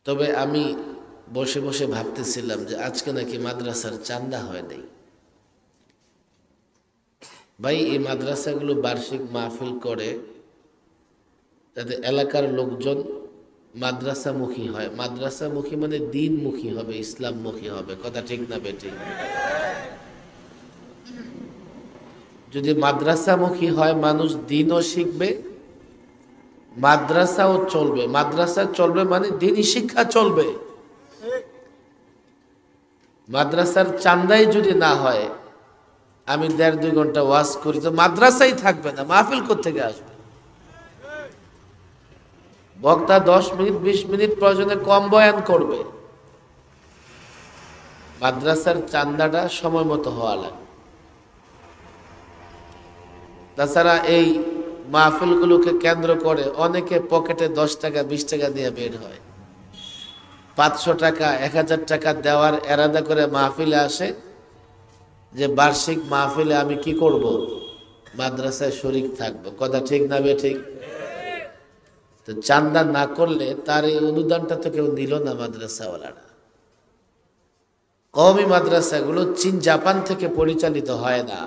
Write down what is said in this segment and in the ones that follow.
তবে আমি বসে বসে ভাবতেছিলাম যে আজকে নাকি মাদ্রাসার চান্দা হয় নাই। ভাই, এই মাদ্রাসাগুলো বার্ষিক মাহফিল করে যাতে এলাকার লোকজন মাদ্রাসামুখী হয়। মাদ্রাসামুখী মানে দিনমুখী হবে, ইসলামমুখী হবে। কথা ঠিক না বেঠিক? যদি মাদ্রাসামুখী হয়, মানুষ দিনও শিখবে, মাদ্রাসাও চলবে। মাদ্রাসা চলবে মানে দিনই শিক্ষা চলবে। মাদ্রাসার চান্দাই যদি না হয়, আমি 1.5-2 ঘন্টা ওয়াজ করি তো মাদ্রাসাই থাকবে না, মাহফিল কোত্থেকে আসবে? বক্তা 10 মিনিট 20 মিনিট প্রয়োজনে কম বয়ান করবে। মাদ্রাসার চান্দাটা সময় মতো হওয়া লাগবে। তাছাড়া এই মাহফিলগুলোকে কেন্দ্র করে অনেকে পকেটে 10 টাকা 20 টাকা দিয়ে বের হয়। 500 টাকা 1000 টাকা দেওয়ার এরাদা করে মাহফিলে আসে যে বার্ষিক মাহফিলে আমি কি করব? মাদ্রাসায় শরীক থাকবো। কথা ঠিক না বেঠিক? তো চান্দা না করলে তার এই অনুদানটা তো কেউ নিল না মাদ্রাসাওয়ালারা। কওমি মাদ্রাসাগুলো চীন জাপান থেকে পরিচালিত হয় না।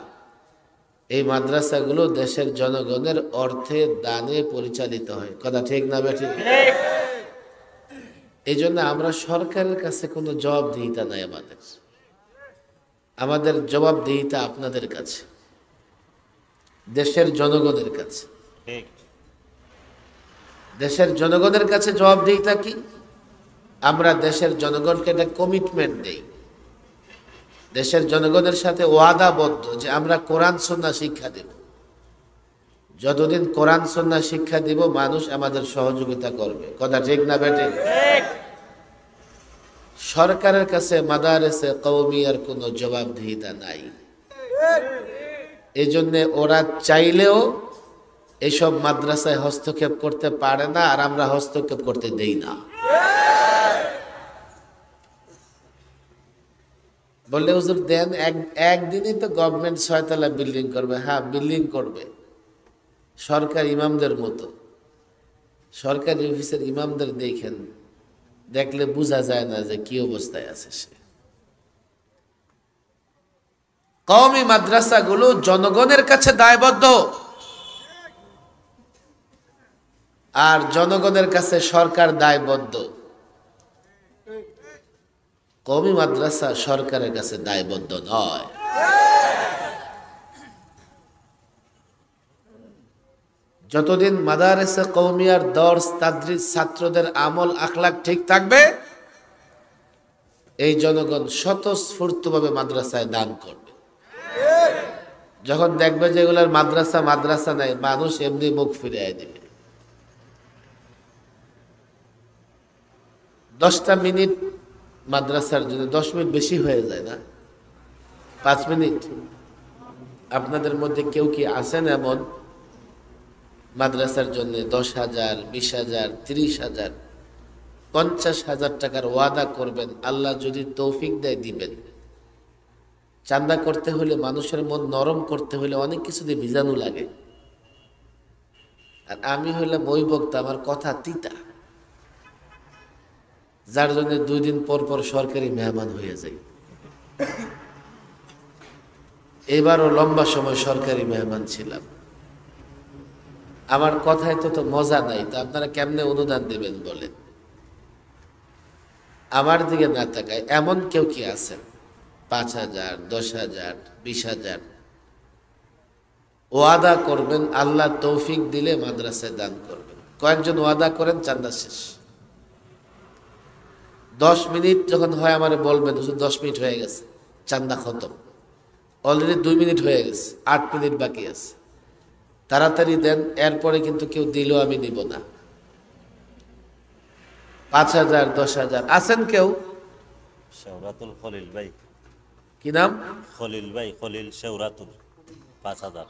এই মাদ্রাসাগুলো দেশের জনগণের অর্থে দানে পরিচালিত হয়। কথা ঠিক না বেঠিক? এই জন্য আমরা সরকারের কাছে কোনো জবাবদিহিতা নাই। আমাদের জবাবদিহিতা আপনাদের কাছে, দেশের জনগণের কাছে। দেশের জনগণের কাছে জবাবদিহিতা কি? আমরা দেশের জনগণকে একটা কমিটমেন্ট দেই, দেশের জনগণের সাথে ওয়াদাবদ্ধ যে আমরা কোরআন সুন্নাহ শিক্ষা দেব। যতদিন কোরআন সুন্নাহ শিক্ষা দিব, মানুষ আমাদের সহযোগিতা করবে। কথা ঠিক না বেঠিক? সরকারের কাছে মাদারেসে কওমিয়ার কোনো জবাবদিহিতা নাই। এই জন্যে ওরা চাইলেও এসব মাদ্রাসায় হস্তক্ষেপ করতে পারে না, আর আমরা হস্তক্ষেপ করতে দেই না। বললে হুজুর দেন, একদিনই তো গভর্নমেন্ট 6 তলা বিল্ডিং করবে। হ্যাঁ, বিল্ডিং করবে, সরকার ইমামদের মতো। সরকারি অফিসের ইমামদের দেখেন, দেখলে বোঝা যায় না যে কি অবস্থায় আছে সে। কওমি মাদ্রাসাগুলো জনগণের কাছে দায়বদ্ধ, আর জনগণের কাছে সরকার দায়বদ্ধ। কওমি মাদ্রাসা সরকারের কাছে দায়বদ্ধ নয়। যতদিন মাদারেসে কওমিয়ার দর্স তাদরিস ছাত্রদের আমল আখলাক ঠিক থাকবে, এই জনগণ স্বতঃস্ফূর্তভাবে মাদ্রাসায় দান করবে। যখন দেখবে যে এগুলার মাদ্রাসা নাই, মানুষ এমনি মুখ ফিরিয়ে দিবে। 10টা মিনিট মাদ্রাসার জন্য 10 মিনিট বেশি হয়ে যায় না? 5 মিনিট। আপনাদের মধ্যে কেউ কি আছেন এমন মাদ্রাসার জন্য 10,000, 20,000, 30,000, 50,000 টাকার ওয়াদা করবেন? আল্লাহ যদি তৌফিক দেয় দিবেন। চান্দা করতে হলে, মানুষের মন নরম করতে হলে অনেক কিছু দিয়ে ভিজানো লাগে। আর আমি হইলাম ওই বক্তা, আমার কথা তিতা, যার জন্য 2 দিন পর পর সরকারি মেহমান হয়ে যায়। এবারও লম্বা সময় সরকারি মেহমান ছিলাম। আমার কথায় তো মজা নাই, তো আপনারা কেমনে অনুদান দেবেন বলেন? আমার দিকে না তাকায় এমন কেউ কি আছেন? 5,000, 10,000, 20,000 ওয়াদা করবেন, আল্লাহ তৌফিক দিলে মাদ্রাসায় দান করবেন। কয়েকজন ওয়াদা করেন, চান্দা শেষ। 10 মিনিট যখন হয় আমারে বলবেন, 10 মিনিট হয়ে গেছে, চান্দা খতম। অলরেডি 2 মিনিট হয়ে গেছে, 8 মিনিট বাকি আছে, তাড়াতাড়ি দেন, এরপরে কিন্তু কেউ দিলেও আমি নিব না। 5,000, 10,000 আছেন কেউ? শেওরাতুল খলিল ভাই। কি নাম? খলিল ভাই, খলিল শেওরাতুল। 5,000।